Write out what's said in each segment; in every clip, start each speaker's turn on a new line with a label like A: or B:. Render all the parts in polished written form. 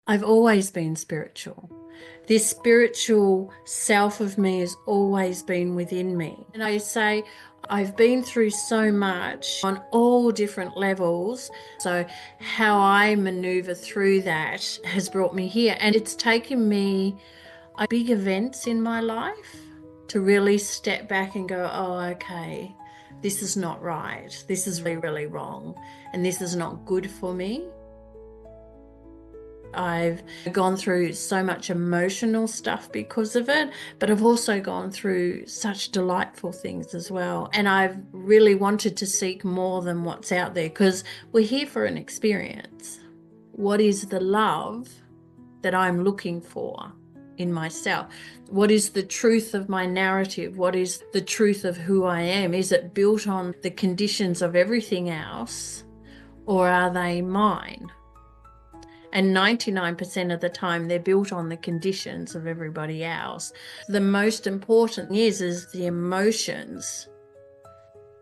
A: I've always been spiritual. This spiritual self of me has always been within me. And I say, I've been through so much on all different levels. So, how I maneuver through that has brought me here. And it's taken me big events in my life to really step back and go, oh, okay, this is not right. This is really, really wrong. And this is not good for me. I've gone through so much emotional stuff because of it, but I've also gone through such delightful things as well. And I've really wanted to seek more than what's out there because we're here for an experience. What is the love that I'm looking for in myself? What is the truth of my narrative? What is the truth of who I am? Is it built on the conditions of everything else, or are they mine? And 99% of the time, they're built on the conditions of everybody else. The most important is the emotions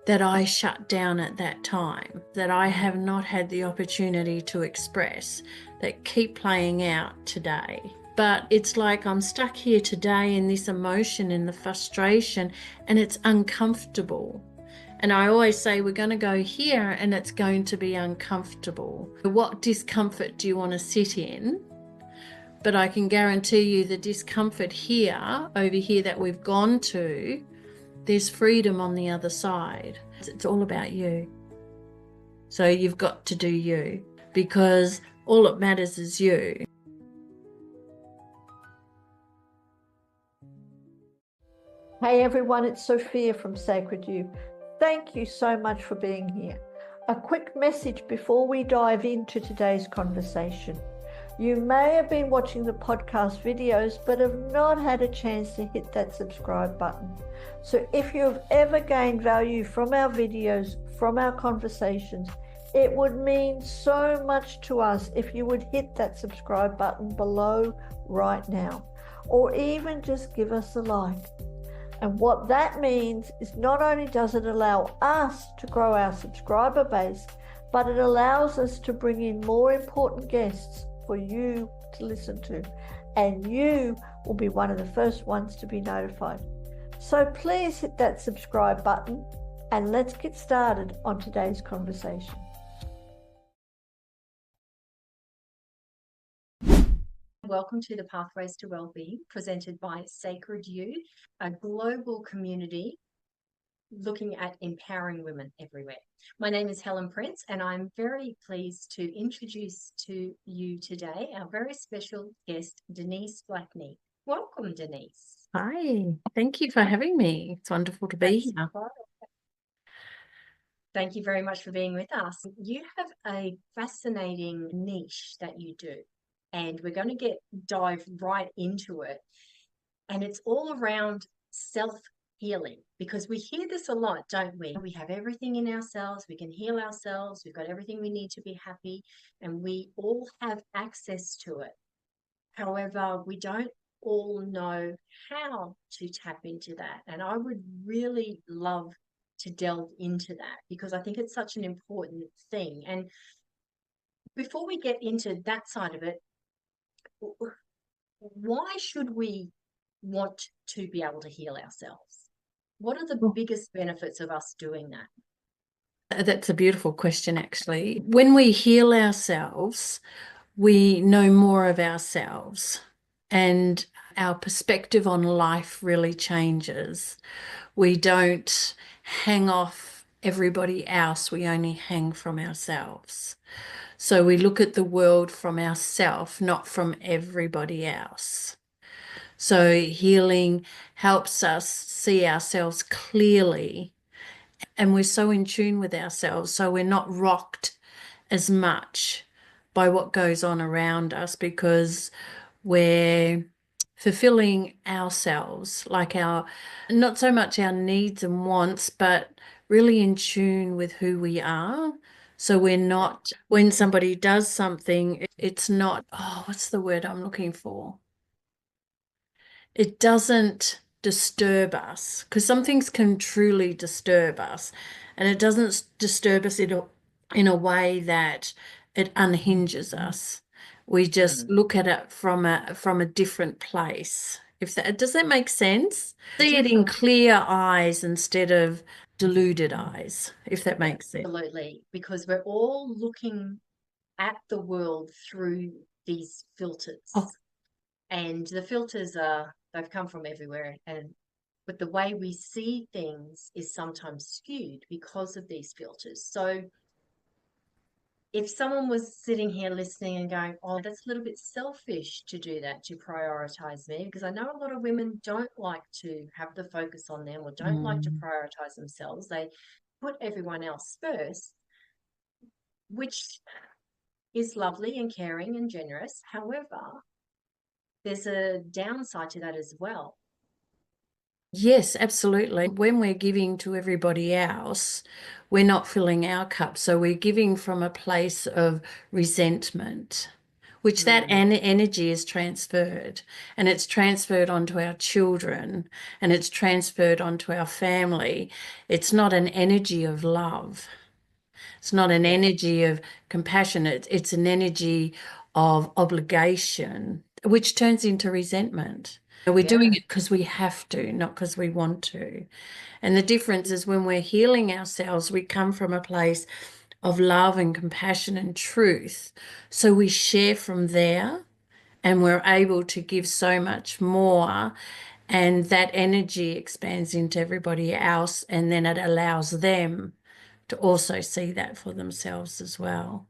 A: that I shut down at that time, that I have not had the opportunity to express, that keep playing out today. But it's like I'm stuck here today in this emotion, in the frustration, and it's uncomfortable. And I always say we're going to go here and it's going to be uncomfortable. What discomfort do you want to sit in? But I can guarantee you the discomfort here, over here that we've gone to, there's freedom on the other side. It's all about you. So you've got to do you, because all that matters is you.
B: Hey everyone, it's Sophia from Sacred You. Thank you so much for being here. A quick message before we dive into today's conversation. You may have been watching the podcast videos but have not had a chance to hit that subscribe button. So if you have ever gained value from our videos, from our conversations, it would mean so much to us if you would hit that subscribe button below right now, or even just give us a like. And what that means is not only does it allow us to grow our subscriber base, but it allows us to bring in more important guests for you to listen to. And you will be one of the first ones to be notified. So please hit that subscribe button and let's get started on today's conversation.
C: Welcome to the Pathways to Wellbeing, presented by Sacred You, a global community looking at empowering women everywhere. My name is Helen Prince, and I'm very pleased to introduce to you today our very special guest, Denise Blackney. Welcome, Denise.
A: Hi, thank you for having me. It's wonderful to be here.
C: Thank you very much for being with us. You have a fascinating niche that you do, and we're going to dive right into it. And it's all around self-healing, because we hear this a lot, don't we? We have everything in ourselves. We can heal ourselves. We've got everything we need to be happy, and we all have access to it. However, we don't all know how to tap into that. And I would really love to delve into that, because I think it's such an important thing. And before we get into that side of it, why should we want to be able to heal ourselves? What are the biggest benefits of us doing that?
A: That's a beautiful question, actually. When we heal ourselves, we know more of ourselves, and our perspective on life really changes. We don't hang off everybody else, we only hang from ourselves. So we look at the world from ourselves, not from everybody else. So healing helps us see ourselves clearly, and we're so in tune with ourselves, so we're not rocked as much by what goes on around us, because we're fulfilling ourselves, like not so much our needs and wants, but really in tune with who we are. So we're not, when somebody does something, it's not, oh, what's the word I'm looking for? It doesn't disturb us, because some things can truly disturb us, and it doesn't disturb us in a way that it unhinges us. We just look at it from a different place. If that does that make sense? See it in clear eyes instead of deluded eyes, if that makes sense.
C: Absolutely, because we're all looking at the world through these filters.
A: Oh,
C: And the filters they've come from everywhere. But the way we see things is sometimes skewed because of these filters. So if someone was sitting here listening and going, oh, that's a little bit selfish to do that, to prioritize me, because I know a lot of women don't like to have the focus on them or don't like to prioritize themselves. They put everyone else first, which is lovely and caring and generous. However, there's a downside to that as well.
A: yes, absolutely. When we're giving to everybody else, we're not filling our cup. So we're giving from a place of resentment, which that energy is transferred, and it's transferred onto our children, and it's transferred onto our family. It's not an energy of love. It's not an energy of compassion. It's an energy of obligation, which turns into resentment. We're doing it because we have to, not because we want to. And the difference is when we're healing ourselves, we come from a place of love and compassion and truth. So we share from there and we're able to give so much more. And that energy expands into everybody else. And then it allows them to also see that for themselves as well.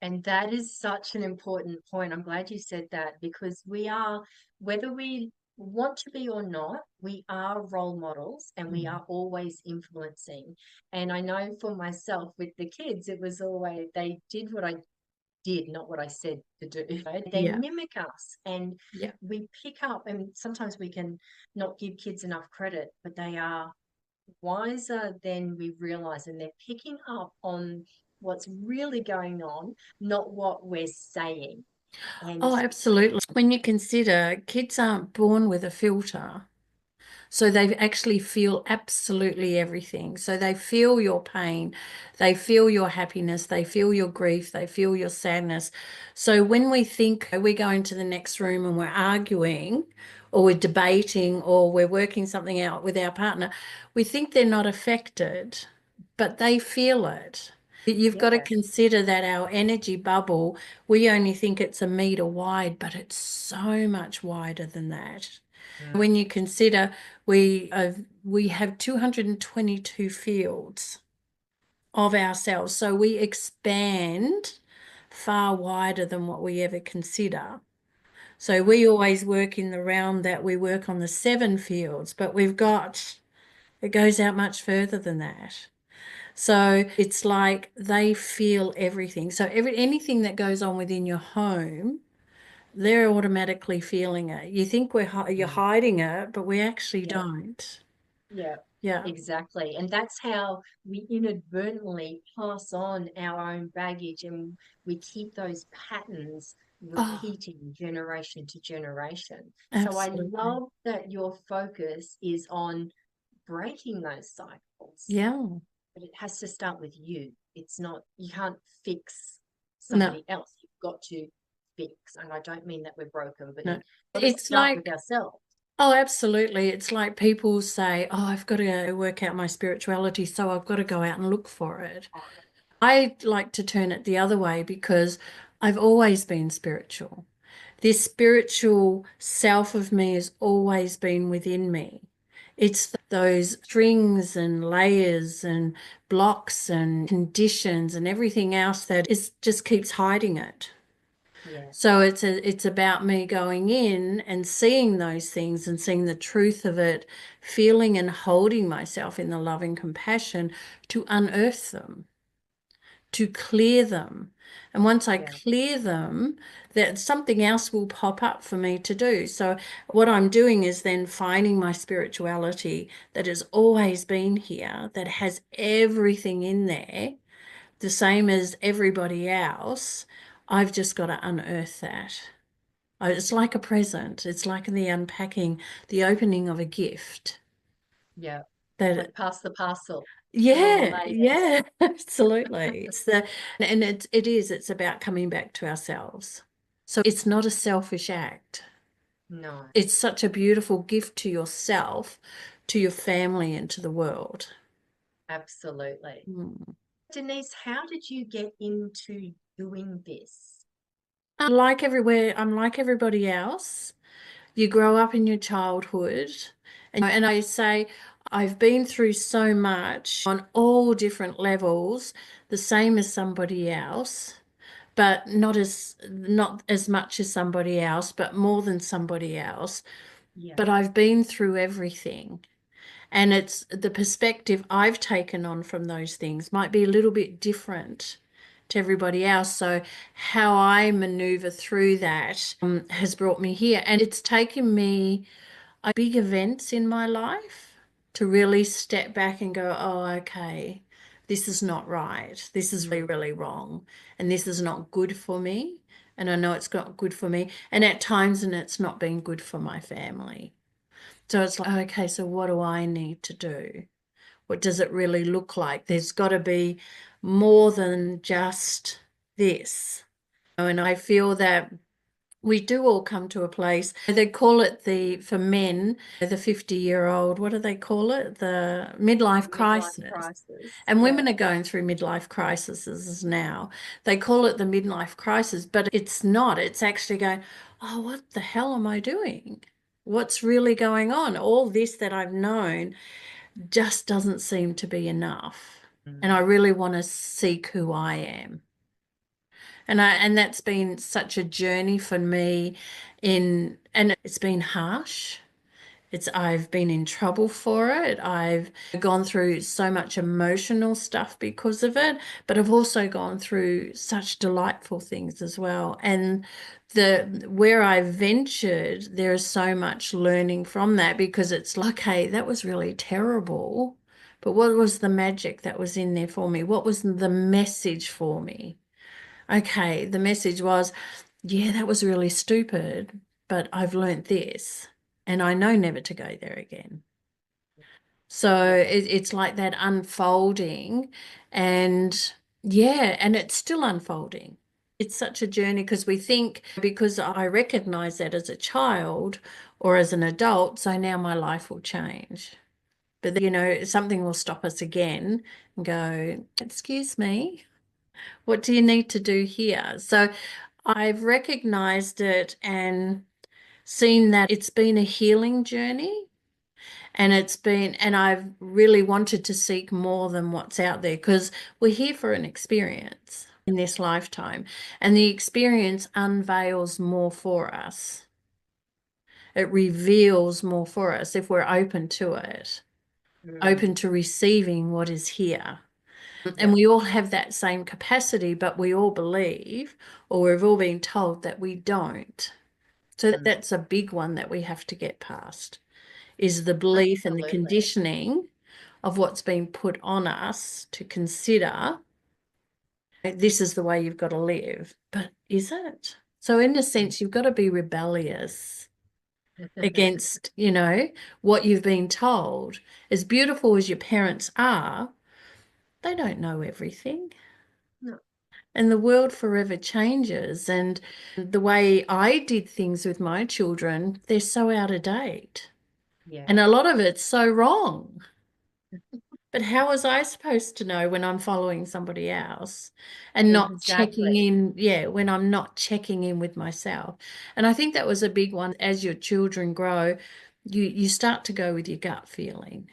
C: And that is such an important point. I'm glad you said that, because we are, whether we want to be or not, we are role models and we are always influencing. And I know for myself with the kids, it was always, they did what I did, not what I said to do. They
A: Yeah.
C: mimic us and
A: Yeah.
C: we pick up, and sometimes we can not give kids enough credit, but they are wiser than we realize, and they're picking up on what's really going on, not what we're saying. And
A: Oh, absolutely. When you consider kids aren't born with a filter, so they actually feel absolutely everything. So they feel your pain, they feel your happiness, they feel your grief, they feel your sadness. So when we think we go into the next room and we're arguing, or we're debating, or we're working something out with our partner, we think they're not affected, but they feel it. You've got to consider that our energy bubble, we only think it's a meter wide, but it's so much wider than that. When you consider we have 222 fields of ourselves, so we expand far wider than what we ever consider. So we always work in the realm that we work on the 7 fields, but it goes out much further than that. So it's like they feel everything. So anything that goes on within your home, they're automatically feeling it. You think you're hiding it, but we actually don't.
C: yeah,
A: Yeah.
C: exactly. And that's how we inadvertently pass on our own baggage, and we keep those patterns
A: Oh,
C: repeating generation to generation. So I
A: absolutely.
C: love that your focus is on breaking those cycles,
A: Yeah.
C: but it has to start with you. It's not, you can't fix
A: No,
C: somebody else. You've got to fix. And I don't mean that we're broken, but
A: no.
C: you've got to
A: It's
C: start with
A: like,
C: ourselves.
A: oh, absolutely. It's like people say, oh, I've got to go work out my spirituality, so I've got to go out and look for it. I like to turn it the other way because I've always been spiritual. This spiritual self of me has always been within me. It's those strings and layers and blocks and conditions and everything else that is just keeps hiding it.
C: Yeah,
A: So it's about me going in and seeing those things and seeing the truth of it, feeling and holding myself in the love and compassion to unearth them, to clear them. And once I
C: yeah,
A: clear them, that something else will pop up for me to do. So what I'm doing is then finding my spirituality that has always been here, that has everything in there, the same as everybody else. I've just got to unearth that. It's like a present. It's like the unpacking, the opening of a gift.
C: yeah.
A: That
C: Like pass the parcel. Put all the
A: Yeah,
C: layers.
A: yeah, absolutely. It's about coming back to ourselves. So it's not a selfish act.
C: No,
A: It's such a beautiful gift to yourself, to your family, and to the world.
C: absolutely.
A: Mm.
C: Denise, how did you get into doing this?
A: Like everywhere, I'm like everybody else. You grow up in your childhood, and I say I've been through so much on all different levels, the same as somebody else, but not as much as somebody else, but more than somebody else.
C: Yeah.
A: But I've been through everything. And it's the perspective I've taken on from those things might be a little bit different to everybody else. So how I maneuver through that has brought me here. And it's taken me big events in my life to really step back and go, oh, okay, this is not right. This is really, really wrong. And this is not good for me. And I know it's not good for me. And at times, and it's not been good for my family. So it's like, okay, so what do I need to do? What does it really look like? There's got to be more than just this. And I feel that we do all come to a place. They call it for men, the 50-year-old, what do they call it? The midlife
C: Midlife
A: crisis.
C: crisis.
A: And
C: Yeah.
A: women are going through midlife crises now. They call it the midlife crisis, but it's not. It's actually going, oh, what the hell am I doing? What's really going on? All this that I've known just doesn't seem to be enough. And I really want to seek who I am. And that's been such a journey for me and it's been harsh. I've been in trouble for it. I've gone through so much emotional stuff because of it, but I've also gone through such delightful things as well. And where I ventured, there is so much learning from that because it's like, hey, that was really terrible. But what was the magic that was in there for me? What was the message for me? Okay, the message was, yeah, that was really stupid, but I've learnt this and I know never to go there again. So
C: Yeah.
A: it's like that unfolding and yeah, and it's still unfolding. It's such a journey because we think because I recognize that as a child or as an adult, so now my life will change. But then, something will stop us again and go, excuse me, what do you need to do here? So I've recognized it and seen that it's been a healing journey and I've really wanted to seek more than what's out there because we're here for an experience in this lifetime and the experience unveils more for us. It reveals more for us if we're open to it, open to receiving what is here. And
C: Yeah.
A: we all have that same capacity, but we all believe, or we've all been told that we don't. So that's a big one that we have to get past, is the belief and the
C: Absolutely.
A: conditioning of what's been put on us to consider this is the way you've got to live. But is it? So in a sense, you've got to be rebellious against, what you've been told. As beautiful as your parents are, they don't know everything.
C: No.
A: And the world forever changes. And the way I did things with my children, they're so out of date.
C: Yeah.
A: And a lot of it's so wrong. But how was I supposed to know when I'm following somebody else and not checking
C: Exactly.
A: in? Yeah, when I'm not checking in with myself. And I think that was a big one. As your children grow, you start to go with your gut feeling.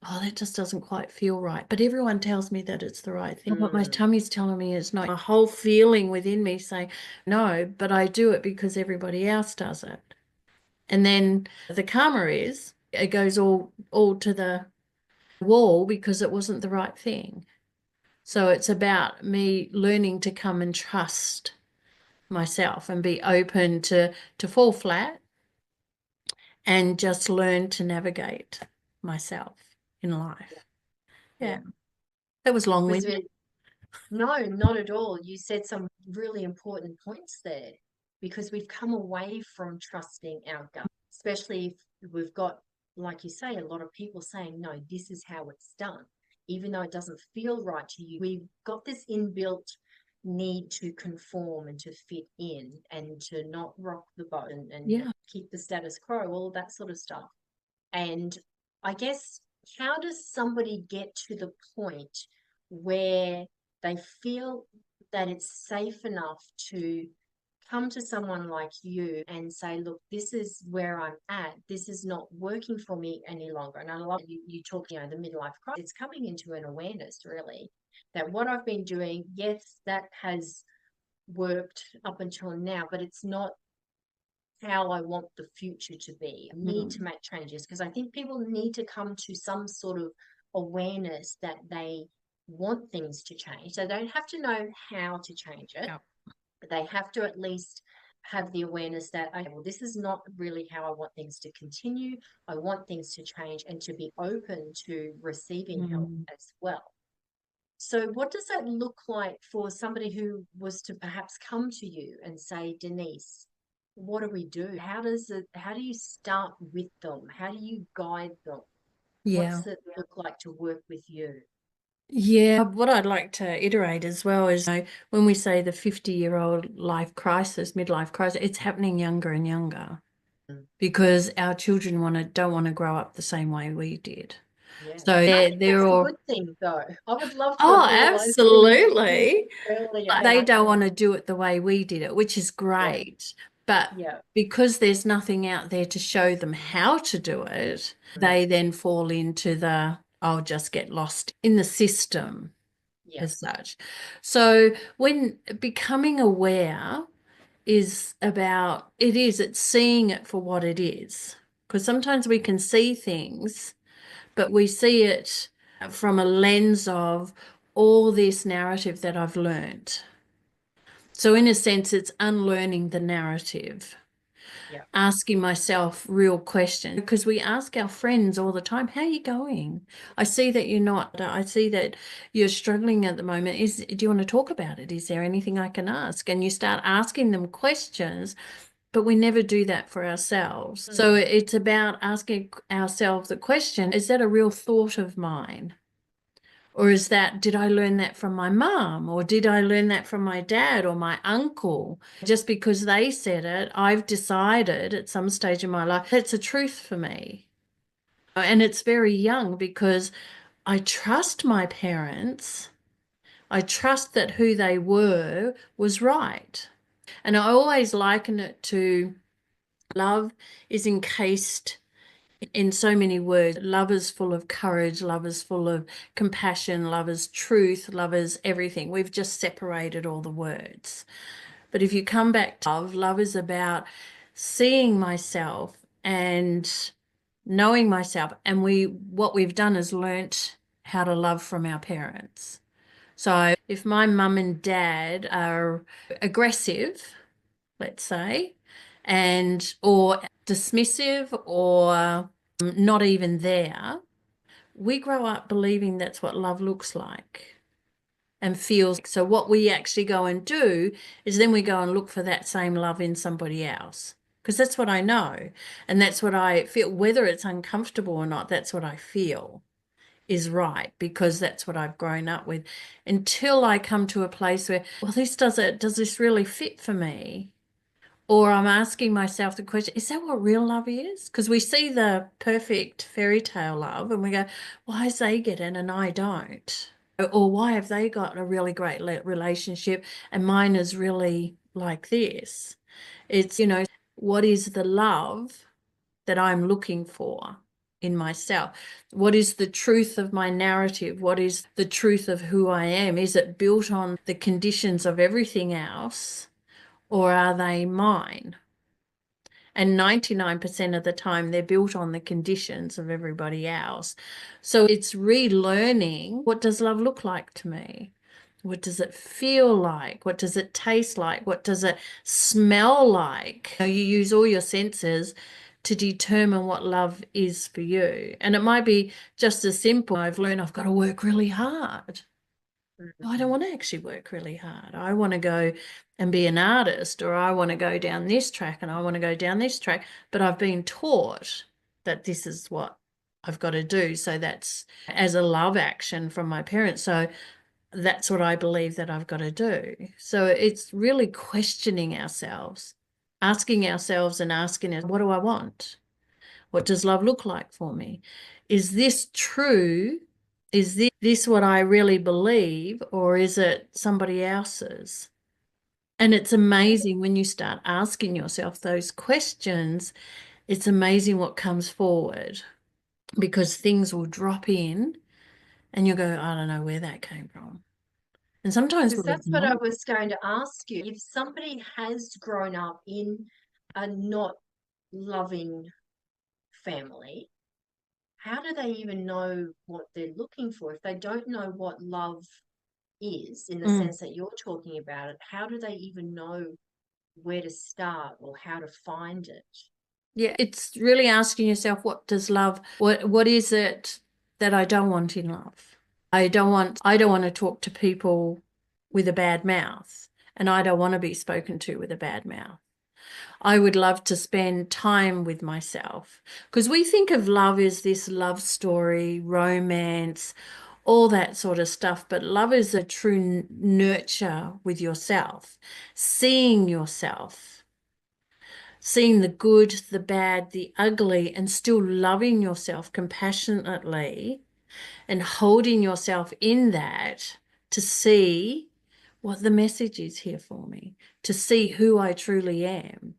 A: Oh, that just doesn't quite feel right. But everyone tells me that it's the right thing. But my tummy's telling me it's not. A whole feeling within me saying, no, but I do it because everybody else does it. And then the karma is it goes all to the wall because it wasn't the right thing. So it's about me learning to come and trust myself and be open to fall flat and just learn to navigate myself in life. Yeah.
C: Yeah.
A: That was
C: It was
A: long-winded.
C: very, no, not at all. You said some really important points there because we've come away from trusting our gut, especially if we've got, like you say, a lot of people saying, no, this is how it's done. Even though it doesn't feel right to you, we've got this inbuilt need to conform and to fit in and to not rock the boat and
A: Yeah.
C: keep the status quo, all that sort of stuff. And I guess, how does somebody get to the point where they feel that it's safe enough to come to someone like you and say, look, this is where I'm at. This is not working for me any longer. And I love you talk, the midlife crisis. It's coming into an awareness, really, that what I've been doing, yes, that has worked up until now, but it's not how I want the future to be. I need to make changes, because I think people need to come to some sort of awareness that they want things to change. They don't have to know how to change it, but they have to at least have the awareness that, okay, well, this is not really how I want things to continue. I want things to change, and to be open to receiving help as well. So what does that look like for somebody who was to perhaps come to you and say, Denise, what do we do? How do you start with them? How do you guide them?
A: Yeah.
C: What's it look like to work with you?
A: Yeah, what I'd like to iterate as well is, when we say the 50-year-old life crisis, midlife crisis, it's happening younger and younger because our children don't want to grow up the same way we did.
C: Yeah.
A: So
C: I think
A: they're
C: that's a
A: all,
C: good thing, though. I would love for
A: oh,
C: all those women to hear
A: absolutely.
C: earlier.
A: They don't want to do it the way we did it, which is great. But
C: Yeah.
A: because there's nothing out there to show them how to do it, they then fall into I'll just get lost in the system
C: Yeah.
A: as such. So when becoming aware it's seeing it for what it is. Because sometimes we can see things, but we see it from a lens of all this narrative that I've learned. So in a sense, it's unlearning the narrative,
C: Yeah.
A: asking myself real questions, because we ask our friends all the time, how are you going? I see that I see that you're struggling at the moment. Do you want to talk about it? Is there anything I can ask? And you start asking them questions, but we never do that for ourselves. So it's about asking ourselves the question, is that a real thought of mine? Or did I learn that from my mom? Or did I learn that from my dad or my uncle? Just because they said it, I've decided at some stage in my life that's a truth for me. And it's very young because I trust my parents. I trust that who they were was right. And I always liken it to love is encased in so many words. Love is full of courage, love is full of compassion, love is truth, love is everything. We've just separated all the words. But if you come back to love is about seeing myself and knowing myself. And what we've done is learnt how to love from our parents. So if my mum and dad are aggressive, let's say, or dismissive or not even there, we grow up believing that's what love looks like and feels. So what we actually go and do is then we go and look for that same love in somebody else, because that's what I know and that's what I feel, whether it's uncomfortable or not. That's what I feel is right, because that's what I've grown up with, until I come to a place where, well, does this really fit for me? Or I'm asking myself the question, is that what real love is? Because we see the perfect fairy tale love and we go, why does they get it and I don't? Or why have they got a really great relationship and mine is really like this? It's, what is the love that I'm looking for in myself? What is the truth of my narrative? What is the truth of who I am? Is it built on the conditions of everything else, or are they mine? And 99% of the time, they're built on the conditions of everybody else. So it's relearning, what does love look like to me? What does it feel like? What does it taste like? What does it smell like? You use all your senses to determine what love is for you. And it might be just as simple. I've learned I've got to work really hard. I don't want to actually work really hard. I want to go and be an artist, or I want to go down this track and I want to go down this track. But I've been taught that this is what I've got to do. So that's as a love action from my parents. So that's what I believe that I've got to do. So it's really questioning ourselves, asking ourselves and asking us, what do I want? What does love look like for me? Is this true? Is this what I really believe, or is it somebody else's? And it's amazing when you start asking yourself those questions, it's amazing what comes forward, because things will drop in and you'll go, I don't know where that came from. And sometimes
C: Because
A: we'll
C: that's what I
A: ignore.
C: was going to ask you. If somebody has grown up in a not loving family, how do they even know what they're looking for? If they don't know what love is, in the
A: Mm.
C: sense that you're talking about it, how do they even know where to start or how to find it?
A: Yeah, it's really asking yourself, what is it that I don't want in love? I don't want to talk to people with a bad mouth, and I don't want to be spoken to with a bad mouth. I would love to spend time with myself, because we think of love as this love story, romance, all that sort of stuff. But love is a true nurture with yourself, seeing yourself, seeing the good, the bad, the ugly, and still loving yourself compassionately and holding yourself in that to see what the message is here for me, to see who I truly am.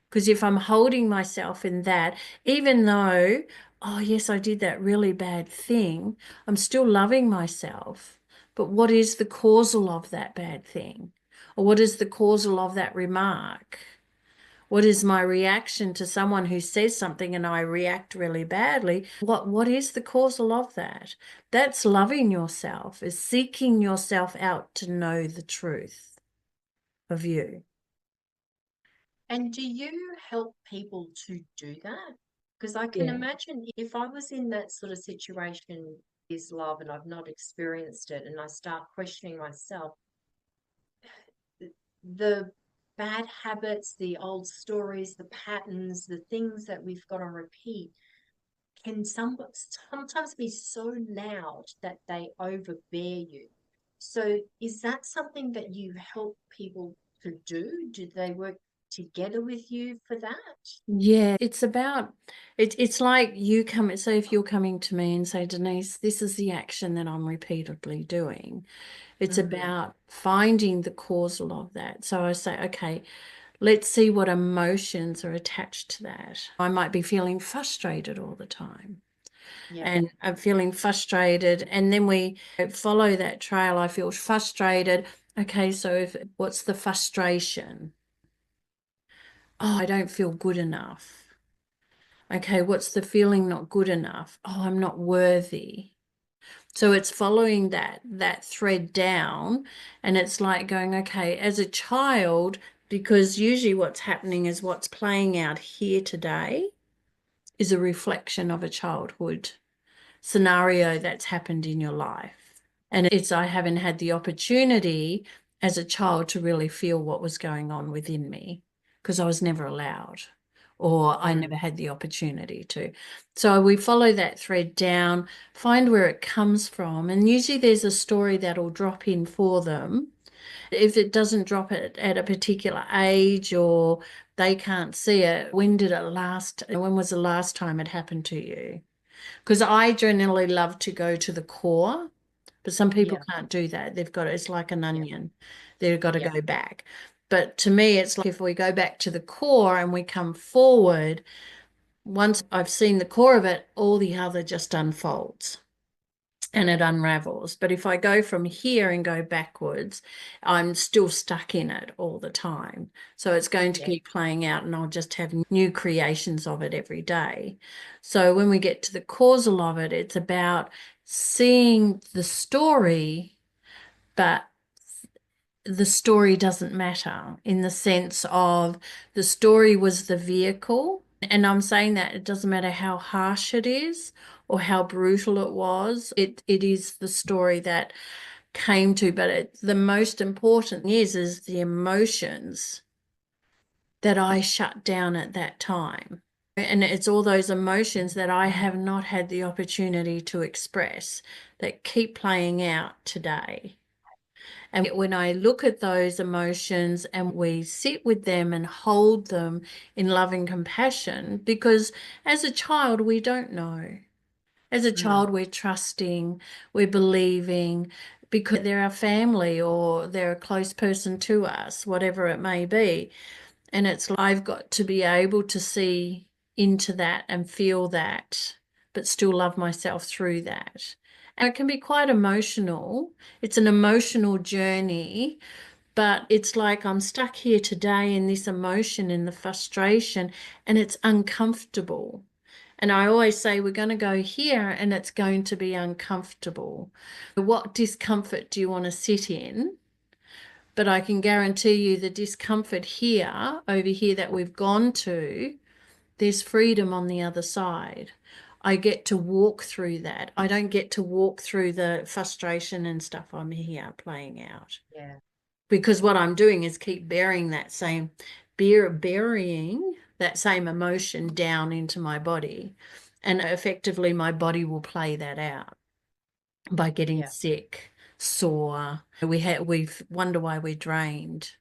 A: Because if I'm holding myself in that, even though, oh, yes, I did that really bad thing, I'm still loving myself. But what is the causal of that bad thing? Or what is the causal of that remark? What is my reaction to someone who says something and I react really badly? What is the causal of that? That's loving yourself, is seeking yourself out to know the truth of you.
C: And do you help people to do that? Because I can
A: Yeah.
C: imagine if I was in that sort of situation, is love, and I've not experienced it, and I start questioning myself, the bad habits, the old stories, the patterns, the things that we've got on repeat can sometimes be so loud that they overbear you. So is that something that you help people to do? Do they work together with you for that?
A: Yeah, it's like you come, so if you're coming to me and say, Denise, this is the action that I'm repeatedly doing. It's
C: Mm,
A: about finding the causal of that. So I say, okay, let's see what emotions are attached to that. I might be feeling frustrated all the time.
C: yeah.
A: And I'm feeling frustrated. And then we follow that trail. I feel frustrated. Okay, so what's the frustration? Oh, I don't feel good enough. Okay, what's the feeling not good enough? Oh, I'm not worthy. So it's following that thread down, and it's like going, okay, as a child, because usually what's happening is what's playing out here today is a reflection of a childhood scenario that's happened in your life. And I haven't had the opportunity as a child to really feel what was going on within me, because I was never allowed, or I
C: Mm,
A: never had the opportunity to. So we follow that thread down, find where it comes from, and usually there's a story that'll drop in for them. If it doesn't drop at a particular age, or they can't see it, when did it last? When was the last time it happened to you? Because I generally love to go to the core, but some people
C: yeah,
A: can't do that. It's like an
C: yeah,
A: onion. They've got to
C: yeah,
A: go back. But to me, it's like if we go back to the core and we come forward, once I've seen the core of it, all the other just unfolds and it unravels. But if I go from here and go backwards, I'm still stuck in it all the time. So it's going to
C: yeah.
A: keep playing out, and I'll just have new creations of it every day. So when we get to the causal of it, it's about seeing the story, but the story doesn't matter, in the sense of the story was the vehicle. And I'm saying that it doesn't matter how harsh it is or how brutal it was. It is the story that came to, but the most important is the emotions that I shut down at that time. And it's all those emotions that I have not had the opportunity to express that keep playing out today. And when I look at those emotions and we sit with them and hold them in loving compassion, because as a child, we don't know. As a child, we're trusting, we're believing, because they're our family or they're a close person to us, whatever it may be. And it's like I've got to be able to see into that and feel that, but still love myself through that. And it can be quite emotional. It's an emotional journey, but it's like I'm stuck here today in this emotion and the frustration, and it's uncomfortable. And I always say we're going to go here and it's going to be uncomfortable. What discomfort do you want to sit in? But I can guarantee you the discomfort here, over here that we've gone to, there's freedom on the other side. I get to walk through that. I don't get to walk through the frustration and stuff I'm here playing out.
C: Yeah.
A: Because what I'm doing is keep burying that same burying that same emotion down into my body. And effectively my body will play that out by getting
C: Yeah.
A: sick, sore. We've wonder why we're drained.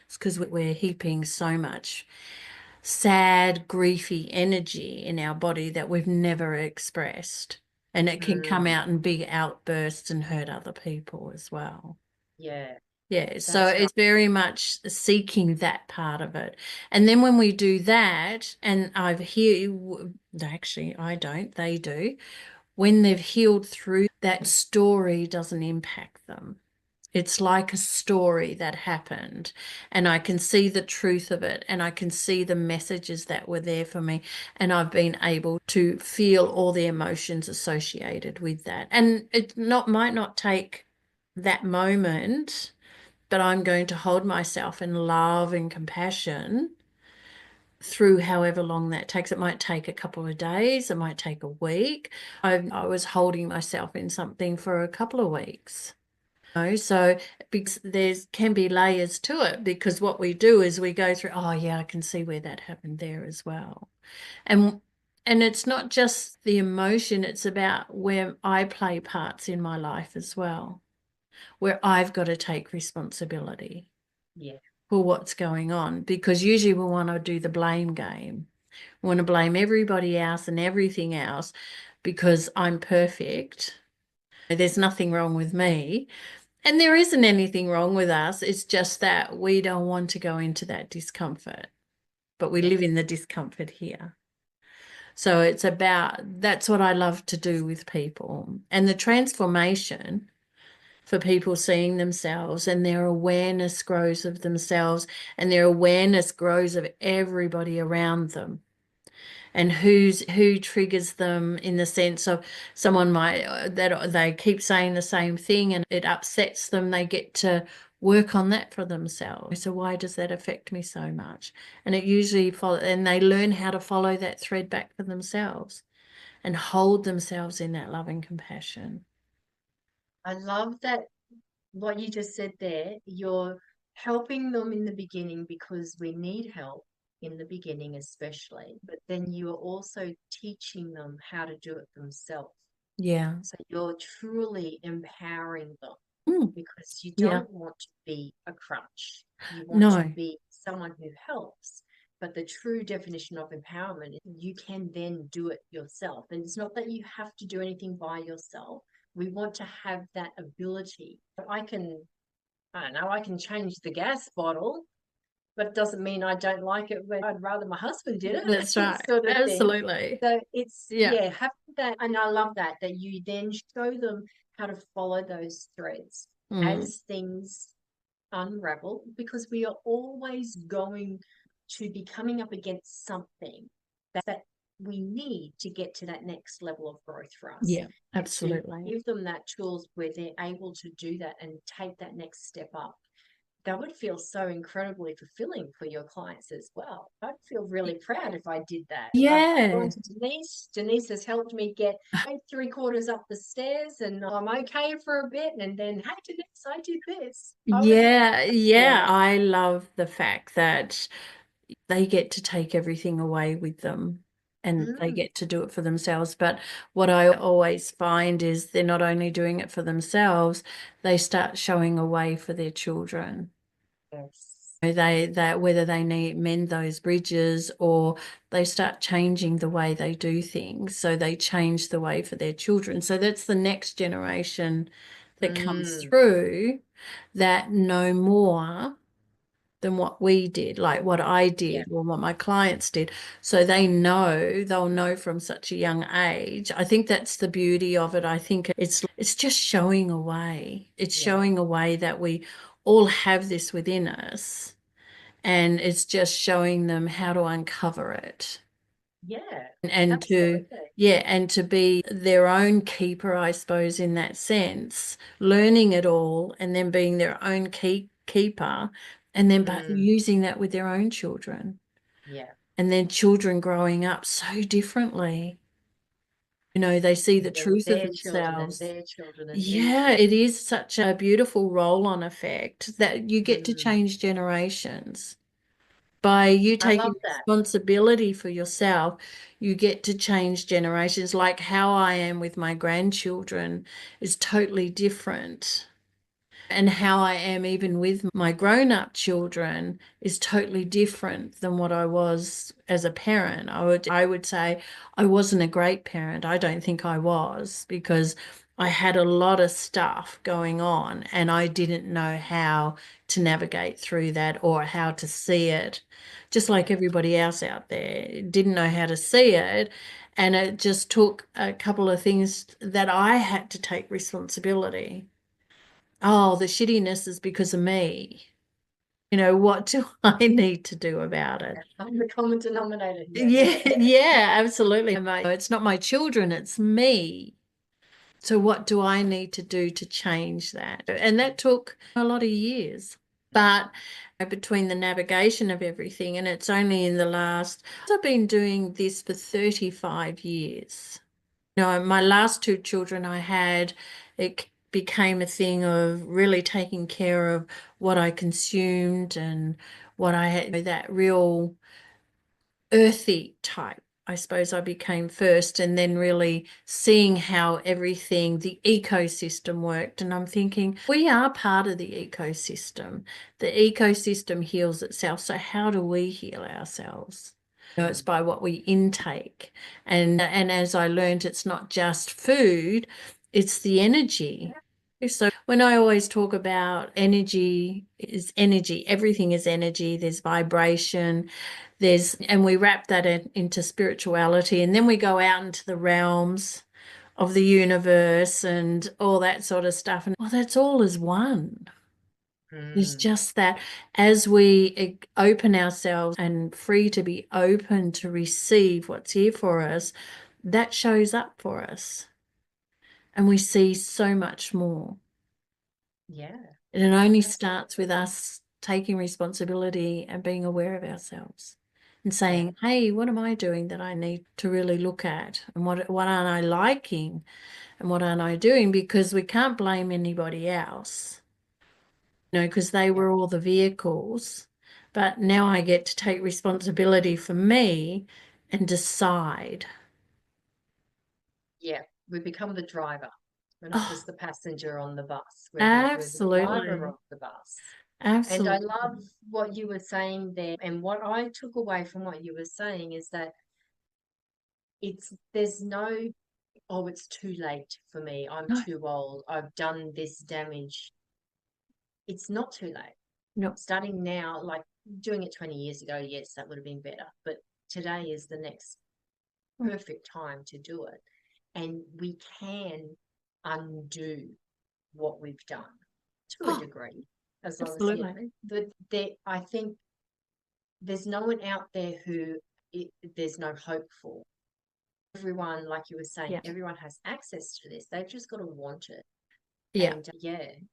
A: It's because we're heaping so much sad, griefy energy in our body that we've never expressed. And it can come out in big outbursts and hurt other people as well.
C: Yeah.
A: Yeah, so
C: That's right.
A: it's very much seeking that part of it. And then when we do that, and I've hear actually I don't, they do, when they've healed through, that story doesn't impact them. It's like a story that happened, and I can see the truth of it, and I can see the messages that were there for me, and I've been able to feel all the emotions associated with that. And it might not take that moment, but I'm going to hold myself in love and compassion through however long that takes. It might take a couple of days, it might take a week. I was holding myself in something for a couple of weeks. So because there's can be layers to it, because what we do is we go through, oh yeah, I can see where that happened there as well. And and it's not just the emotion, it's about where I play parts in my life as well, where I've got to take responsibility
C: Yeah.
A: for what's going on, because usually we want to do the blame game. We want to blame everybody else and everything else because I'm perfect. There's nothing wrong with me. And there isn't anything wrong with us. It's just that we don't want to go into that discomfort, but we
C: Yeah.
A: live in the discomfort here. So it's about, that's what I love to do with people. And the transformation for people seeing themselves, and their awareness grows of themselves, and their awareness grows of everybody around them, and who triggers them, in the sense of someone might that they keep saying the same thing and it upsets them. They get to work on that for themselves. So why does that affect me so much? And it usually and they learn how to follow that thread back for themselves and hold themselves in that loving compassion.
C: I love that what you just said there. You're helping them in the beginning because we need help in the beginning, especially, but then you are also teaching them how to do it themselves.
A: Yeah.
C: So you're truly empowering them
A: Mm,
C: because you
A: yeah.
C: don't want to be a crutch. You want to
A: No.
C: be someone who helps. But the true definition of empowerment is you can then do it yourself. And it's not that you have to do anything by yourself. We want to have that ability. I don't know, I can change the gas bottle, but it doesn't mean I don't like it when I'd rather my husband did
A: That's
C: it,
A: right.
C: sort of thing.
A: Absolutely.
C: So it's,
A: Yeah.
C: yeah, having that. And I love that you then show them how to follow those threads
A: Mm,
C: as things unravel, because we are always going to be coming up against something that we need to get to that next level of growth for us.
A: yeah,
C: And to
A: absolutely.
C: give them that tools where they're able to do that and take that next step up, that would feel so incredibly fulfilling for your clients as well. I'd feel really proud if I did that. I've gone
A: Yeah.
C: to Denise. Denise has helped me get 3/4 up the stairs, and I'm okay for a bit. And then, hey, Denise, I did this. I was
A: Yeah, yeah.
C: there.
A: I love the fact that they get to take everything away with them. and they get to do it for themselves. But what I always find is they're not only doing it for themselves, they start showing a way for their children.
C: Yes.
A: They whether they need mend those bridges or they start changing the way they do things. So they change the way for their children. So that's the next generation that comes through that know more than what we did, like what I did or what my clients did. So they'll know from such a young age. I think that's the beauty of it. I think it's just showing a way. It's showing a way that we all have this within us. And it's just showing them how to uncover it.
C: Yeah.
A: And to be their own keeper, I suppose, in that sense, learning it all and then being their own keeper and then but using that with their own children.
C: Yeah.
A: And then children growing up so differently. They see the truth of
C: Their children and
A: themselves.
C: their children and their
A: Yeah,
C: children.
A: it is such a beautiful roll-on effect that you get to change generations. By you
C: I
A: taking
C: love that.
A: responsibility for yourself, you get to change generations. Like how I am with my grandchildren is totally different. And how I am even with my grown-up children is totally different than what I was as a parent. I would say I wasn't a great parent. I don't think I was because I had a lot of stuff going on and I didn't know how to navigate through that or how to see it. Just like everybody else out there, didn't know how to see it. And it just took a couple of things that I had to take responsibility. Oh, the shittiness is because of me. What do I need to do about it?
C: I'm the common denominator here.
A: Yeah, yeah, absolutely. It's not my children, it's me. So what do I need to do to change that? And that took a lot of years. But between the navigation of everything, and it's only in the last, I've been doing this for 35 years. My last two children I had, it became a thing of really taking care of what I consumed and what I had, that real earthy type. I suppose I became first, and then really seeing how everything, the ecosystem worked. And I'm thinking, we are part of the ecosystem. The ecosystem heals itself. So how do we heal ourselves? It's by what we intake. And as I learned, it's not just food, it's the energy. So when I always talk about energy is energy, everything is energy, there's vibration, and we wrap that into spirituality, and then we go out into the realms of the universe and all that sort of stuff. And well, that's all as one. It's just that as we open ourselves and free to be open to receive what's here for us, that shows up for us. And we see so much more.
C: Yeah.
A: And it only starts with us taking responsibility and being aware of ourselves and saying, hey, what am I doing that I need to really look at? And what aren't I liking? And what aren't I doing? Because we can't blame anybody else. Because they were all the vehicles. But now I get to take responsibility for me and decide.
C: Yeah. We become the driver. We're not just the passenger on the bus. We're the driver
A: Absolutely.
C: of the bus. And I
A: Absolutely.
C: love what you were saying there. And what I took away from what you were saying is that there's no, oh, it's too late for me. I'm
A: No,
C: too old. I've done this damage. It's not too late.
A: no.
C: Starting now, like doing it 20 years ago, yes, that would have been better. But today is the next perfect time to do it. And we can undo what we've done to a
A: Oh,
C: degree, as long as,
A: absolutely.
C: I think there's no one out there who there's no hope for. Everyone, like you were saying,
A: Yeah.
C: everyone has access to this. They've just got to want it.
A: Yeah.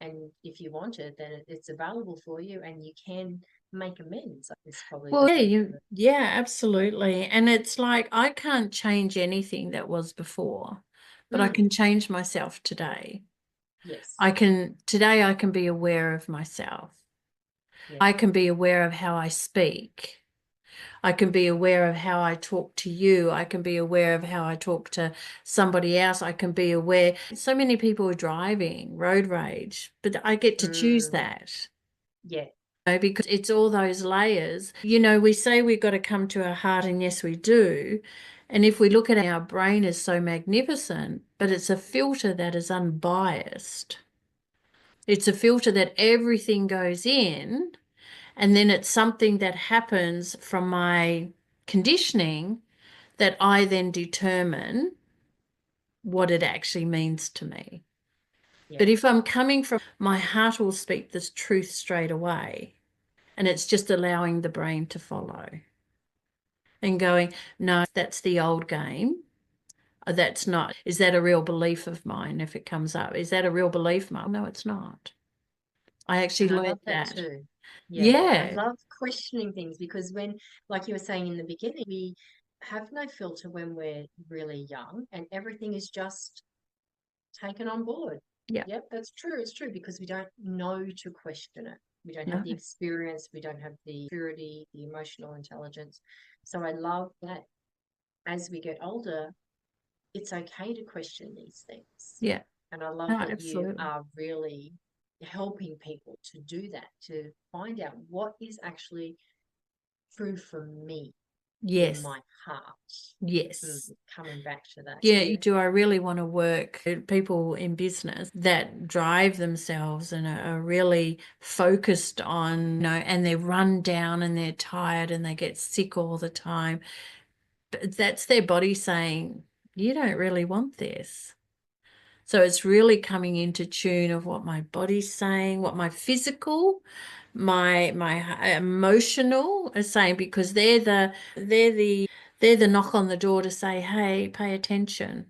C: And if you want it, then it's available for you, and you can make amends. It's probably
A: Well, yeah, absolutely. And it's like I can't change anything that was before, but I can change myself today.
C: Yes.
A: Today I can be aware of myself.
C: Yeah.
A: I can be aware of how I speak. I can be aware of how I talk to you. I can be aware of how I talk to somebody else. I can be aware. So many people are driving, road rage, but I get to choose that.
C: Yeah.
A: Because it's all those layers. We say we've got to come to our heart, and yes, we do. And if we look at our brain is so magnificent, but it's a filter that is unbiased. It's a filter that everything goes in, and then it's something that happens from my conditioning that I then determine what it actually means to me.
C: Yeah.
A: But if I'm coming from my heart, will speak this truth straight away. And it's just allowing the brain to follow and going, no, that's the old game. That's not. Is that a real belief of mine if it comes up? Is that a real belief, Mum? No, it's not. I actually
C: And I
A: learned
C: love that
A: that.
C: too. Yeah. I
A: Yeah.
C: love questioning things because when, like you were saying in the beginning, we have no filter when we're really young and everything is just taken on board.
A: Yeah.
C: Yep, that's true. It's true because we don't know to question it. We don't have
A: No.
C: the experience. We don't have the purity, the emotional intelligence. So I love that as we get older, it's okay to question these things.
A: Yeah.
C: And I love
A: No,
C: that you
A: absolutely.
C: are really helping people to do that, to find out what is actually true for me in
A: Yes.
C: my heart.
A: Yes.
C: Coming back to that.
A: Yeah, do I really want to work with people in business that drive themselves and are really focused on, and they're run down and they're tired and they get sick all the time? But that's their body saying, you don't really want this. So it's really coming into tune of what my body's saying, what my physical, my emotional is saying, because they're the knock on the door to say, hey, pay attention.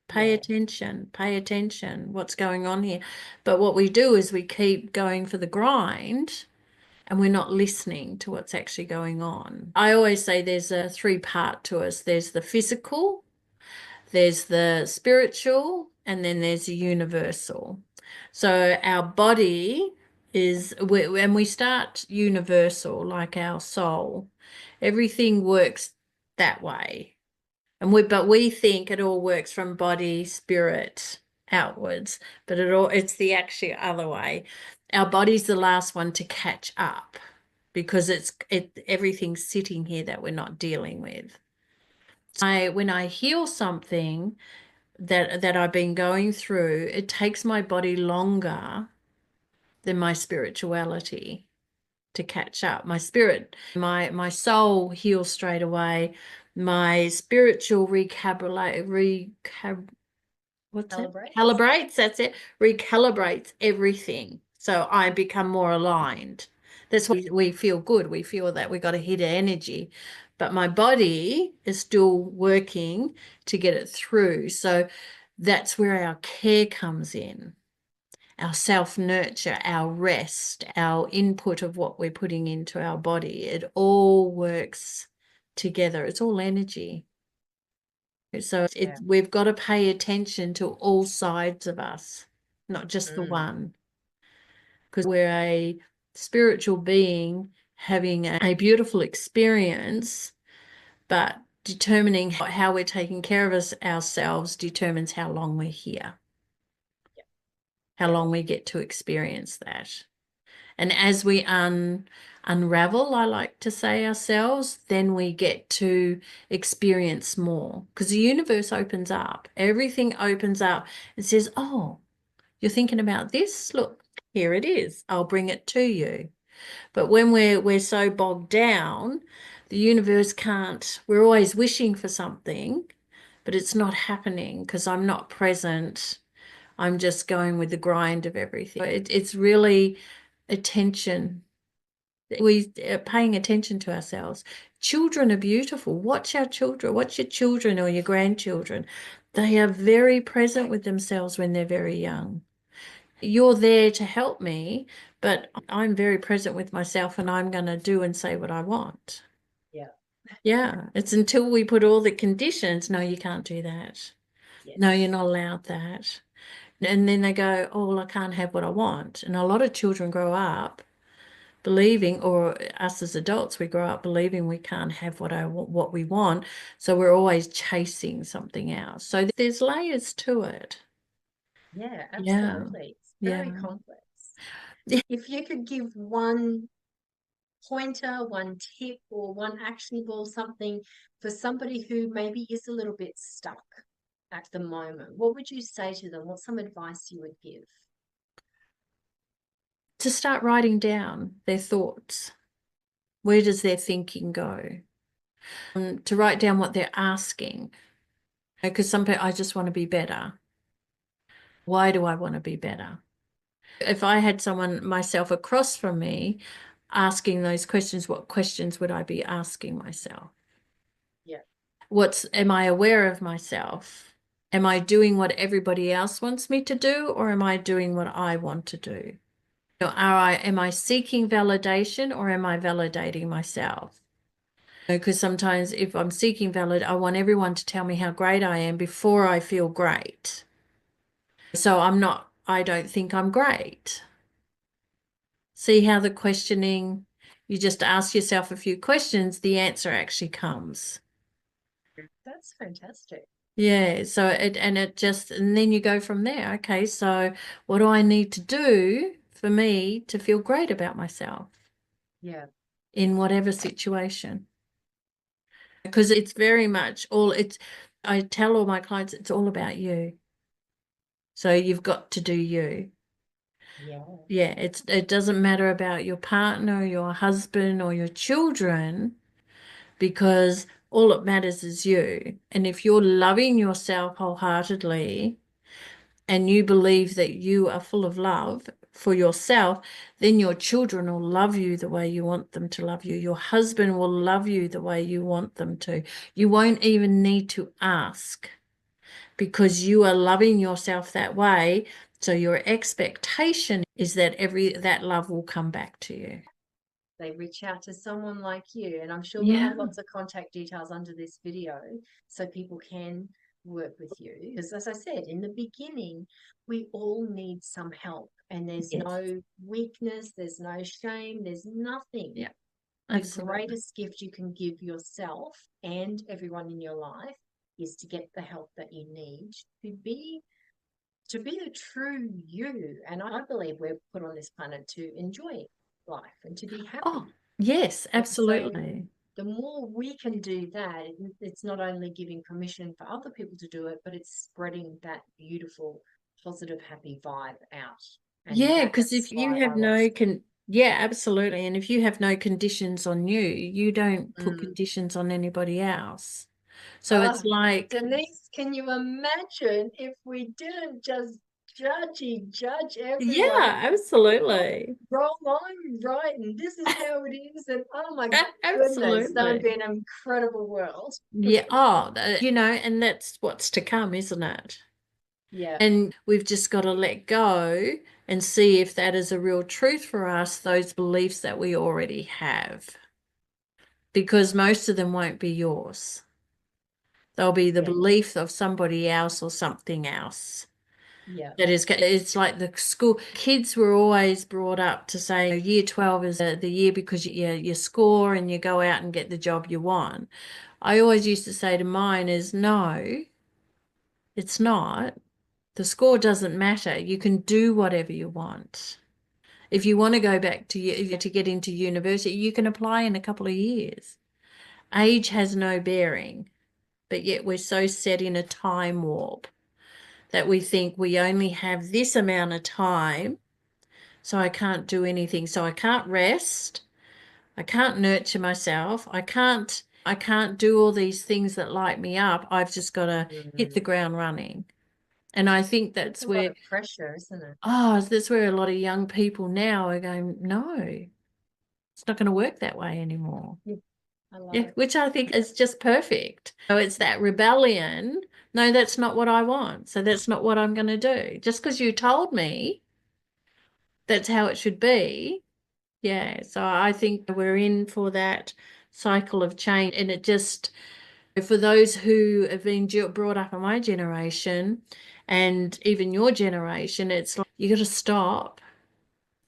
A: Pay
C: Yeah,
A: attention, pay attention, what's going on here? But what we do is we keep going for the grind and we're not listening to what's actually going on. I always say there's a three-part to us. There's the physical, there's the spiritual, and then there's the universal. So our body is, when we start universal, like our soul, everything works that way. But we think it all works from body, spirit outwards, but it's the actual other way. Our body's the last one to catch up because everything's sitting here that we're not dealing with. When I heal something that I've been going through, it takes my body longer than my spirituality to catch up. My spirit, my soul heals straight away. My spiritual what's it?
C: calibrate.
A: Calibrates, that's it. Recalibrates everything. So I become more aligned. That's why we feel good. We feel that we got to hit energy. But my body is still working to get it through. So that's where our care comes in, our self-nurture, our rest, our input of what we're putting into our body. It all works together. It's all energy. So
C: Yeah.
A: we've got to pay attention to all sides of us, not just the
C: Mm.
A: one, because we're a spiritual being having a beautiful experience, but determining how we're taking care of ourselves determines how long we're here,
C: Yeah.
A: how
C: Yeah.
A: long we get to experience that. And as we unravel, I like to say, ourselves, then we get to experience more because the universe opens up. Everything opens up and says, oh, you're thinking about this? Look, here it is. I'll bring it to you. But when we're so bogged down, the universe can't. We're always wishing for something, but it's not happening because I'm not present. I'm just going with the grind of everything. It's really attention. We are paying attention to ourselves. Children are beautiful. Watch our children. Watch your children or your grandchildren. They are very present with themselves when they're very young. You're there to help me, but I'm very present with myself and I'm going to do and say what I want.
C: Yeah.
A: Yeah, it's until we put all the conditions, no, you can't do that. No, you're
C: Yes.
A: not allowed that. And then they go, oh, well, I can't have what I want. And a lot of children grow up believing, or us as adults, we grow up believing we can't have what we want, so we're always chasing something else. So there's layers to it.
C: Yeah,
A: Yeah,
C: absolutely. It's very
A: yeah.
C: complex. If you could give one pointer, one tip, or one actionable something for somebody who maybe is a little bit stuck at the moment, what would you say to them? What's some advice you would give?
A: To start writing down their thoughts. Where does their thinking go? To write down what they're asking. Because some people, I just want to be better. Why do I want to be better? If I had someone, myself, across from me asking those questions, what questions would I be asking myself?
C: Yeah.
A: Am I aware of myself? Am I doing what everybody else wants me to do, or am I doing what I want to do? Am I seeking validation, or am I validating myself? Because sometimes if I'm seeking I want everyone to tell me how great I am before I feel great. So I don't think I'm great. See how the questioning, you just ask yourself a few questions, the answer actually comes.
C: That's fantastic.
A: Yeah, and then you go from there. Okay, so what do I need to do for me to feel great about myself
C: Yeah.
A: in whatever situation? Because it's very much I tell all my clients it's all about you. So you've got to do you.
C: Yeah.
A: Yeah, it doesn't matter about your partner, your husband, or your children, because all that matters is you. And if you're loving yourself wholeheartedly and you believe that you are full of love for yourself, then your children will love you the way you want them to love you. Your husband will love you the way you want them to. You won't even need to ask because you are loving yourself that way. So your expectation is that that love will come back to you.
C: They reach out to someone like you, and I'm sure we'll
A: Yeah.
C: have lots of contact details under this video so people can work with you. Because as I said, in the beginning, we all need some help, and there's
A: Yes.
C: no weakness, there's no shame, there's nothing.
A: Yeah.
C: The
A: Absolutely.
C: greatest gift you can give yourself and everyone in your life is to get the help that you need to be the true you. And I believe we're put on this planet to enjoy life and to be
A: Oh,
C: happy.
A: yes,
C: And so
A: absolutely.
C: the more we can do that, it's not only giving permission for other people to do it, but it's spreading that beautiful, positive, happy vibe out. And
A: Yeah, because
C: that's
A: if you
C: why
A: have
C: I love.
A: yeah, absolutely. And if you have no conditions on you, you don't put
C: Mm.
A: conditions on anybody else. So it's
C: Oh,
A: like,
C: Denise, can you imagine if we didn't just judge everyone
A: yeah,
C: and oh,
A: absolutely.
C: wrong, I'm right, and this is how it is, and oh my goodness, that would be
A: Absolutely.
C: an incredible world.
A: Yeah. And that's what's to come, isn't it?
C: Yeah,
A: And we've just got to let go and see if that is a real truth for us, those beliefs that we already have, because most of them won't be yours. They'll be the
C: yeah,
A: belief of somebody else or something else.
C: yeah.
A: It's like the school kids were always brought up to say year 12 is the year because you score and you go out and get the job you want. I always used to say to mine is no, it's not. The score doesn't matter. You can do whatever you want. If you want to go back to get into university, you can apply in a couple of years. Age has no bearing, but yet we're so set in a time warp that we think we only have this amount of time, so I can't do anything. So I can't rest. I can't nurture myself. I can't do all these things that light me up. I've just got to hit the
C: Mm.
A: ground running. And I think
C: It's
A: that's
C: a lot
A: where
C: of pressure, isn't it?
A: that's where a lot of young people now are going, no, it's not going to work that way anymore.
C: Yeah, I love
A: Yeah,
C: it.
A: which I think is just perfect. So it's that rebellion. No, that's not what I want. So that's not what I'm going to do. Just because you told me that's how it should be. Yeah. So I think we're in for that cycle of change. And it just, for those who have been brought up in my generation and even your generation, it's like you got to stop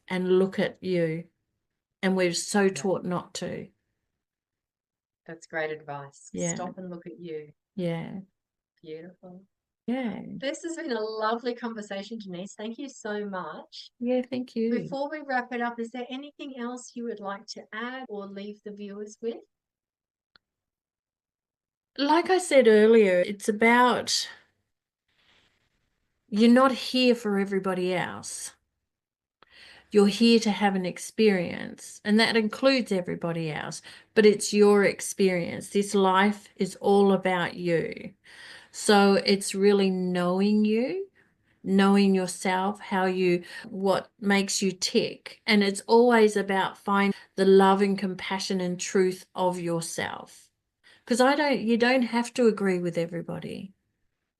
A: and look at you. And we're so taught not to.
C: That's great advice.
A: Yeah.
C: Stop and look at you.
A: Yeah.
C: Beautiful.
A: Yeah.
C: This has been a lovely conversation, Denise. Thank you so much.
A: Yeah, thank you.
C: Before we wrap it up, is there anything else you would like to add or leave the viewers with?
A: Like I said earlier, it's about you're not here for everybody else. You're here to have an experience, and that includes everybody else, but it's your experience. This life is all about you. So it's really knowing you, knowing yourself, what makes you tick. And it's always about finding the love and compassion and truth of yourself. Because you don't have to agree with everybody.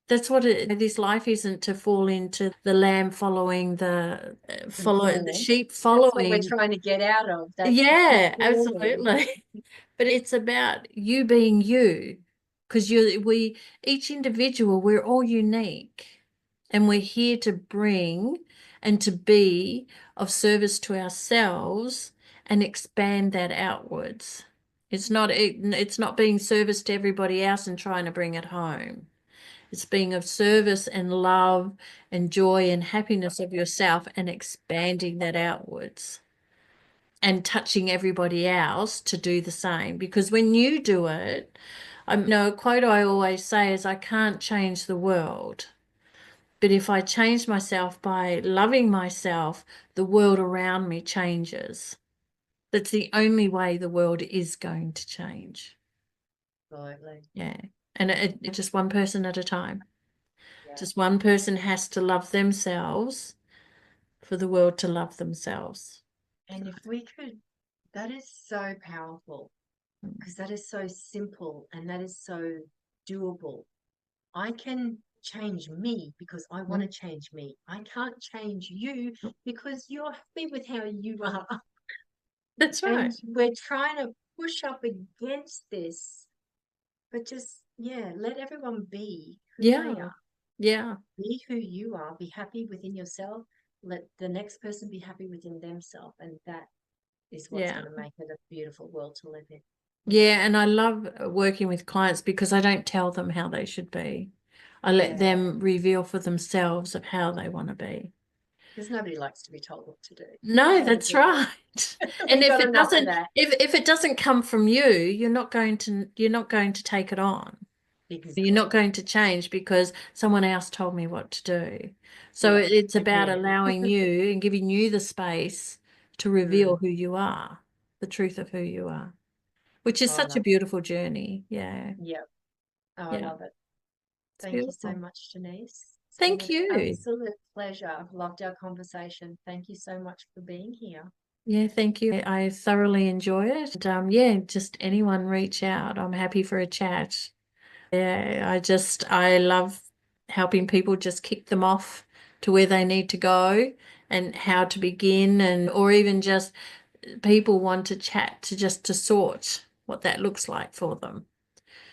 A: That's what this life isn't to fall into the lamb following the sheep
C: That's what we're
A: following.
C: trying to get out of. That
A: Yeah,
C: conforming.
A: absolutely. But it's about you being you, because each individual, we're all unique, and we're here to bring and to be of service to ourselves and expand that outwards. It's not being service to everybody else and trying to bring it home. It's being of service and love and joy and happiness of yourself and expanding that outwards and touching everybody else to do the same. Because when you do it, a quote I always say is, I can't change the world. But if I change myself by loving myself, the world around me changes. That's the only way the world is going to change.
C: Absolutely.
A: Yeah. And it's just one person at a time.
C: Yeah.
A: Just one person has to love themselves for the world to love themselves.
C: And if we could, that is so powerful because that is so simple and that is so doable. I can change me because I want to change me. I can't change you because you're happy with how you are.
A: That's
C: And
A: right.
C: we're trying to push up against this, but just, yeah, let everyone be who they
A: Yeah.
C: are.
A: Yeah.
C: Be who you are. Be happy within yourself. Let the next person be happy within themselves. And that is what's
A: Yeah.
C: going to make it a beautiful world to live in.
A: Yeah. And I love working with clients because I don't tell them how they should be. I let them reveal for themselves of how they want to be.
C: Because nobody likes to be told what to do.
A: No, that's right. And
C: We've
A: if
C: got
A: it
C: enough of
A: doesn't,
C: that.
A: if it doesn't come from you, you're not going to take it on. You're not
C: Exactly.
A: going to change because someone else told me what to do. So
C: Yeah,
A: it's about
C: again.
A: allowing you and giving you the space to reveal who you are, the truth of who you are, which is
C: Oh, I
A: such a
C: love it.
A: beautiful journey. Yeah.
C: Yep. Oh, I
A: Yeah.
C: love it.
A: It's
C: Thank you so
A: beautiful.
C: much, Denise. It's been
A: Thank
C: an
A: you.
C: absolute pleasure. I've loved our conversation. Thank you so much for being here.
A: Yeah, thank you. I thoroughly enjoy it. And, yeah, just anyone reach out. I'm happy for a chat. Yeah, I love helping people just kick them off to where they need to go and how to begin, or even just people want to chat to sort what that looks like for them.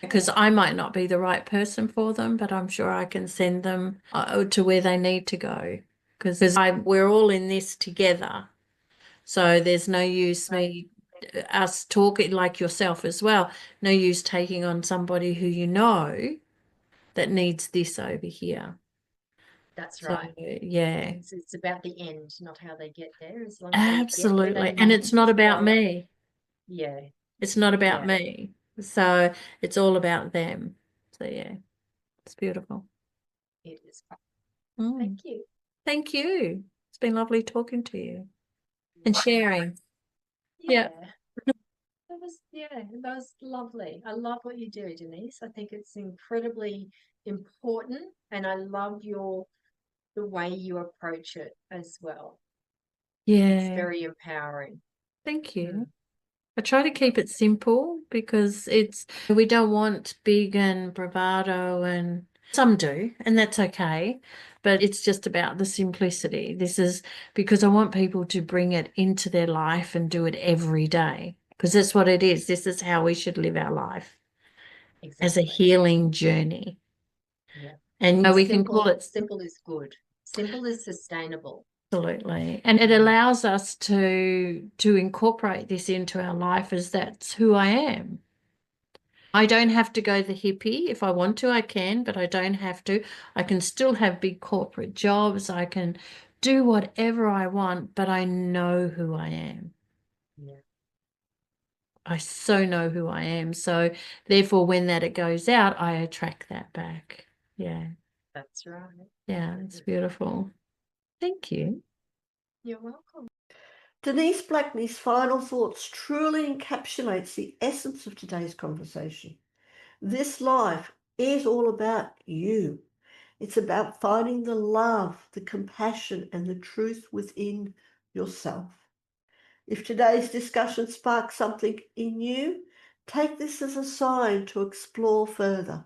A: Because I might not be the right person for them, but I'm sure I can send them to where they need to go. Because we're all in this together. So there's no use us talking like yourself as well. No use taking on somebody who you know that needs this over here.
C: That's
A: So
C: right.
A: yeah,
C: It's about the end, not how they get there. As long as they get where they
A: absolutely. And it's
C: need
A: not
C: to
A: about
C: go.
A: me.
C: Yeah.
A: It's not about
C: Yeah.
A: me. So it's all about them. So yeah, it's beautiful.
C: It is.
A: Mm.
C: Thank you.
A: Thank you. It's been lovely talking to you and sharing. Yeah.
C: Yeah. That was lovely. I love what you do, Denise. I think it's incredibly important and I love the way you approach it as well. It's
A: Yeah.
C: very empowering.
A: Thank you.
C: Mm,
A: I try to keep it simple because we don't want big and bravado, and some do, and that's okay. But it's just about the simplicity. This is because I want people to bring it into their life and do it every day because that's what it is. This is how we should live our life as a
C: exactly.
A: healing journey.
C: Yeah.
A: And we can call
C: Simple,
A: it,
C: simple is good. Simple is sustainable.
A: Absolutely. And it allows us to incorporate this into our life as that's who I am. I don't have to go the hippie. If I want to, I can, but I don't have to. I can still have big corporate jobs. I can do whatever I want, but I know who I am.
C: Yeah.
A: I so know who I am. So therefore, when it goes out, I attract that back. Yeah.
C: That's right.
A: Yeah, it's beautiful. Thank you.
C: You're welcome.
B: Denise Blackney's final thoughts truly encapsulates the essence of today's conversation. This life is all about you. It's about finding the love, the compassion, and the truth within yourself. If today's discussion sparks something in you, take this as a sign to explore further.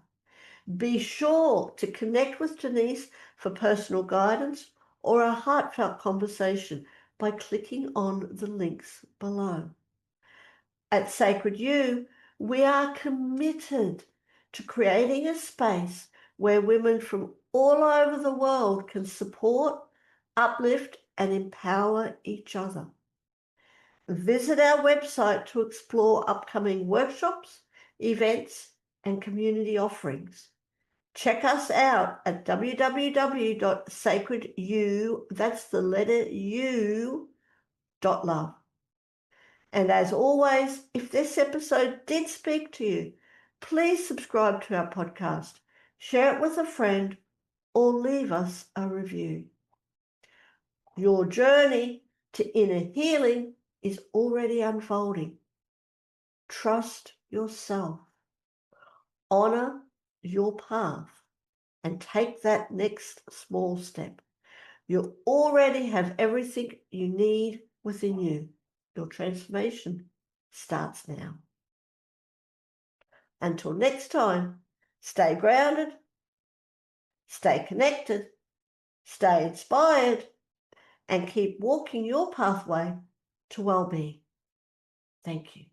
B: Be sure to connect with Denise for personal guidance or a heartfelt conversation by clicking on the links below. At Sacred You, we are committed to creating a space where women from all over the world can support, uplift, and empower each other. Visit our website to explore upcoming workshops, events, and community offerings. Check us out at www.sacredu, that's the letter U, .love. And as always, if this episode did speak to you, please subscribe to our podcast, share it with a friend, or leave us a review. Your journey to inner healing is already unfolding. Trust yourself. Honor your path and take that next small step. You already have everything you need within you. Your transformation starts now. Until next time, stay grounded, stay connected, stay inspired, and keep walking your pathway to well-being. Thank you.